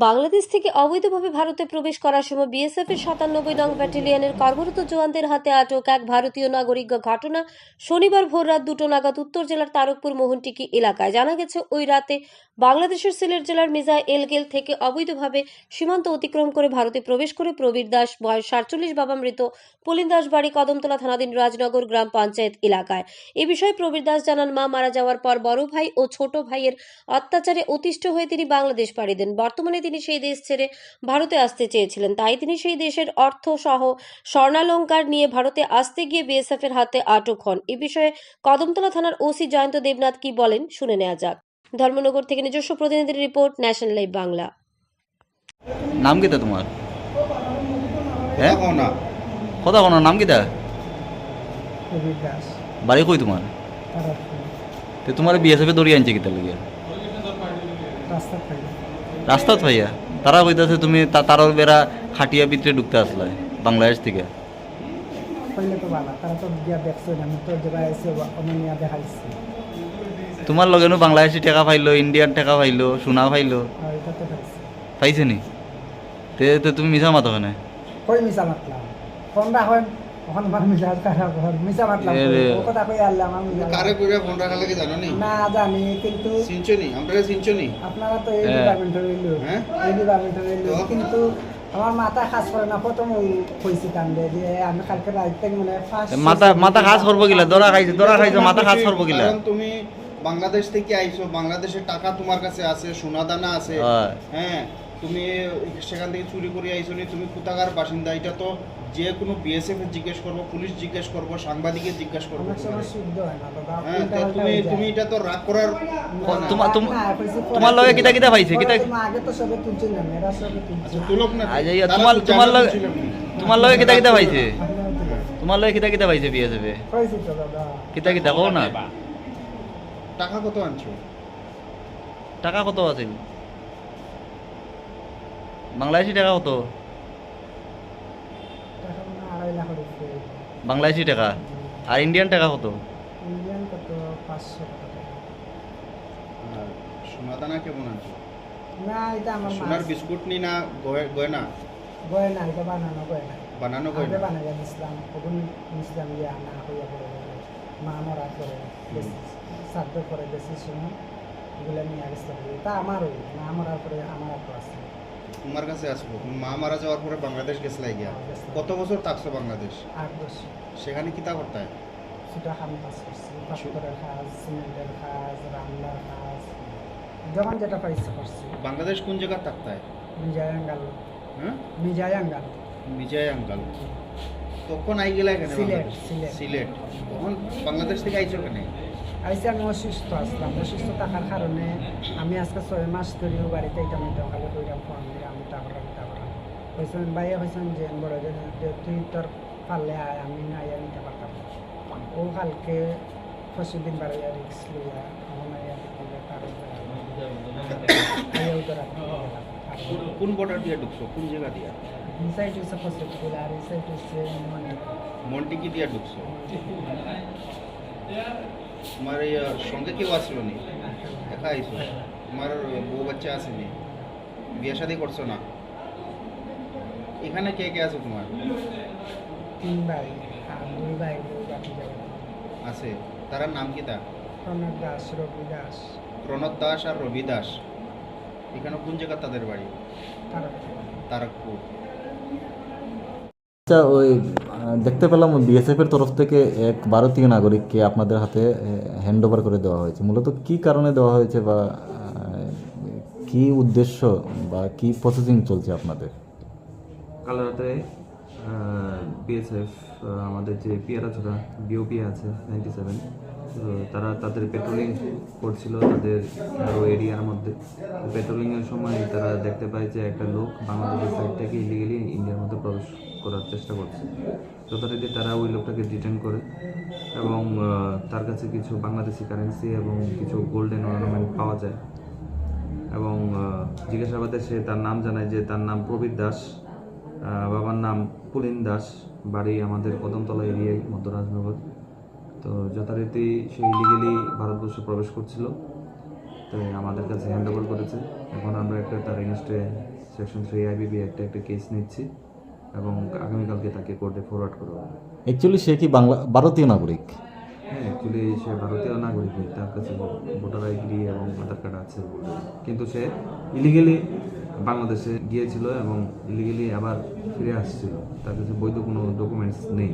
বাংলাদেশ থেকে অবৈধভাবে ভারতে প্রবেশ করার সময় বিএসএফ এর ৯৭ নং ব্যাটালিয়নের কর্মরত জওয়ানদের হাতে আটক এক ভারতীয় নাগরিক। ঘটনা শনিবার ভোররাত 2টো নাগাদ উত্তর জেলার তারকপুর মোহনটিকি এলাকায়। জানা গেছে ওই রাতে বাংলাদেশের সিলেট জেলার মির্জা এলগেল থেকে অবৈধভাবে সীমান্ত অতিক্রম করে ভারতে প্রবেশ করে প্রবীর দাস বয়স ৪৭, বাবা মৃত পুলিন দাস, বাড়ি কদমতলা থানাধীন রাজনগর গ্রাম পঞ্চায়েত এলাকায়। এ বিষয়ে প্রবীর দাস জানান, মা মারা যাওয়ার পর বড় ভাই ও ছোট ভাইয়ের অত্যাচারে অতিষ্ঠ হয়ে তিনি বাংলাদেশ পাড়ি দেন। বর্তমানে তিনি সেই দেশ ছেড়ে ভারতে আসতে চেয়েছিলেন, তাই তিনি সেই দেশের অর্থ সহ স্বর্ণালংকার নিয়ে ভারতে আসতে গিয়ে বিএসএফ এর হাতে আটক হন। এ বিষয়ে কদমতলা থানার ওসি জয়ন্ত দেবনাথ কি বলেন শুনে নেওয়া যাক। ধর্মনগর থেকে নিজস্ব প্রতিনিধির রিপোর্ট, ন্যাশনাল লাইভ বাংলা। নাম কিতা তোমার? হ্যাঁ, কথা কোনো নাম কিতা? প্রবীর দাস, বাড়ি কই তোমার? তারকপুর, তে তোমার বিএসএফে দৌড়ি আনছে কিতা লাগে? রাস্তার থেকে। রাস্তাত ভাইয়া তারা কইতাছে তুমি তারার বেড়া খাটিয়া ভিতরে ঢুকতে আসলে বাংলাদেশ থেকে। পहिले তো ভালো, তারা তো গিয়া দেখছো না, আমি তো জায়গায় এসে অননিয়া দেখাইছি। তোমার লগে বাংলাদেশি টাকা পাইলো, ইন্ডিয়ান টাকা পাইলো, সোনা পাইলো, আর এটা তো পাইছি। পাইছে নি? তে তুমি মিছা মাতো কেন? কই মিছা মাতলাম? ফোন রাখেন, ওখান আমার মিছা খারাপ ঘর মিছা মাতলাম। এরে। ও কথা কই আনলাম আমি। কারে কইরা ফোন রাখা লাগে জানো নি? না জানি, কিন্তু সিনচনি আমরা সিনচনি আপনারা তো এই হ্যাঁ। ডিপার্টমেন্টের লোক, হ্যাঁ? এই ডিপার্টমেন্টের লোক, তো? কিন্তু আমার মাথা কাজ করে না। প্রথম ওই কইছি কান্দে যে আমি কালকে রাত থেকে মানে মাথা কাজ করবো গিলা, দরা খাইছো মাথা কাজ করবো গিলা। কারণ তুমি বাংলাদেশ থেকে আইছো, বাংলাদেশের টাকা তোমার কাছে আছে, সোনা দানা আছে। হয়। হ্যাঁ, তুমি সেখান থেকে চুরি করে আইছো নি, তুমি কোথাকার বাসিন্দা? এটা তো যে কোনো বিএসএফ এর জিজ্ঞেস করবো, পুলিশ জিজ্ঞেস করবো, সাংবাদিকের জিজ্ঞেস করবো। অনেক সময় শুদ্ধ হয় না দাদা। হ্যাঁ, উল্টা তো পাল্টা তুমি হয়ে যায়। তুমি এটা তো রাগ করার তোমার লগে কিতা কিতা পাইছে? কিতা আগে তো সবে তুলছিল না, এরা সবে তুলছে। আচ্ছা, তুলক না। আচ্ছা, তারা তোমার তো তোমার জানে লগে তুলছিল কি। তোমার লগে কিতা কিতা পাইছে? আপনারা তুলেন। তোমার লগে কিতা কিতা পাইছে বিএসএফে? কইছি তো দাদা। কিতা কিতা কও না। টাকা কত আনছো? টাকা কত আছে? বাংলাদেশি টাকা কত? টাকা মানে 2.5 লাখ রুপে। বাংলাদেশি টাকা। আর ইন্ডিয়ান টাকা কত? ইন্ডিয়ান কত? 500 টাকা। আর সোনা দানা কেমন আনছো? না, এটা আমার সোনার বিস্কুট নি না গয়না? গয়না, এটা বানানো গয়না। বানানো আগে গয়না? বানাইয়া দিছিলাম, তখন ইসলাম ইয়া না হইয়া পড়ে গেল। মা মরার পরে শ্রাদ্ধ করে বেশি সময় এগুলো নিয়ে আসলাম। তা আমারও মা মরার পরে আমার তো আছে। তোমার কাছে আসবো। তুমি মা মারা যাওয়ার পরে বাংলাদেশ গেছলাই গিয়া। কত বছর থাকছো বাংলাদেশ? 8 বছর। সেখানে কি তা করতে হয়? সেটা আমি কাজ করছি, পাথরের কাজ, সিমেন্টের কাজ, রান্নার কাজ, যখন যেটা পাইছে করছি। বাংলাদেশ কোন জায়গা থাকতে হয়? মিজায়াঙ্গাল, হ্যাঁ, মিজায়াঙ্গাল, বিজয় আঙ্কাল। তখন আই গেলা কেন? সিলেট, বাংলাদেশ? সিলেট। সিলেট। তখন বাংলাদেশ থেকে আইছো কেন? আইসি আমি অসুস্থ আসলাম। অসুস্থ থাকার কারণে আমি আজকে 6 মাস ধরেও বাড়িতে এটা আমি খালি কইরাম ফোন দিয়ে আমি তারপর হয়েছেন ভাইয়া হয়েছেন যে বড় যে তুই তোর পারলে আয়, আমি না আইয়া নিতে পারতাম। ও কালকে 25 দিন বাড়ি রিক্স লইয়া আমার আইয়া দিতে পারবে। কোন বর্ডার দিয়ে ঢুকছো? কোন জায়গা দিয়া? ইনসাইড হচ্ছে পশ্চিম আর ইনসাইড হচ্ছে মন্টিকি দিয়া ঢুকছো? তোমার এই সঙ্গে কেউ আসলো নি? একা আইছো? তোমার বউ বাচ্চা আসেনি? বিয়ে শাদী করছো না? এখানে কে কে আছে তোমার? 3 ভাই আর 2 ভাই বউ বাকি যাবে। আছে, তার নাম কি? তা প্রণব দাস, রবি দাস, প্রণব দাস আর রবি দাস। এখানে কোন জায়গা তাদের বাড়ি? তারা তারকপুর। আচ্ছা, ওই দেখতে পেলাম বিএসএফ এর তরফ থেকে এক ভারতীয় নাগরিককে আপনাদের হাতে হ্যান্ড ওভার করে দেওয়া হয়েছে। মূলত কি কারণে দেওয়া হয়েছে বা কি উদ্দেশ্য বা কি প্রসেসিং চলছে আপনাদের? কাল রাতে বিএসএফ আমাদের যে পিয়ারাছড়া বিওপি আছে 97, তারা তাদের পেট্রোলিং করছিল তাদের এরিয়ার মধ্যে। পেট্রোলিংয়ের সময় তারা দেখতে পায় যে একটা লোক বাংলাদেশের সাইড থেকে ইলিগেলি ইন্ডিয়ার মধ্যে প্রবেশ করার চেষ্টা করছে। যথারীতি তারা ওই লোকটাকে ডিটেন করে এবং তার কাছে কিছু বাংলাদেশি কারেন্সি এবং কিছু গোল্ডেন অর্নামেন্ট পাওয়া যায় এবং জিজ্ঞাসাবাদে সে তার নাম জানায় যে তার নাম প্রবীর দাস, বাবার নাম পুলিন দাস, বাড়ি আমাদের কদমতলা এরিয়ায় মধ্য রাজনগর। তো যথারীতি সে ইলিগেলি ভারতবর্ষে প্রবেশ করছিল তো আমাদের কাছে হ্যান্ড ওভার করেছে। এখন আমরা একটা তার এগেনস্টে সেকশন 3 আইবিবি একটা কেস নিচ্ছি এবং আগামীকালকে তাকে কোর্টে ফরওয়ার্ড করা হবে। অ্যাকচুয়ালি সে কি ভারতীয় নাগরিক? হ্যাঁ, অ্যাকচুয়ালি সে ভারতীয় নাগরিক, তার কাছে ভোটার আইডি এবং আধার কার্ড আছে, কিন্তু সে ইলিগেলি বাংলাদেশে গিয়েছিল এবং ইলিগেলি আবার ফিরে আসছিল, তার কাছে বৈধ কোনো ডকুমেন্টস নেই।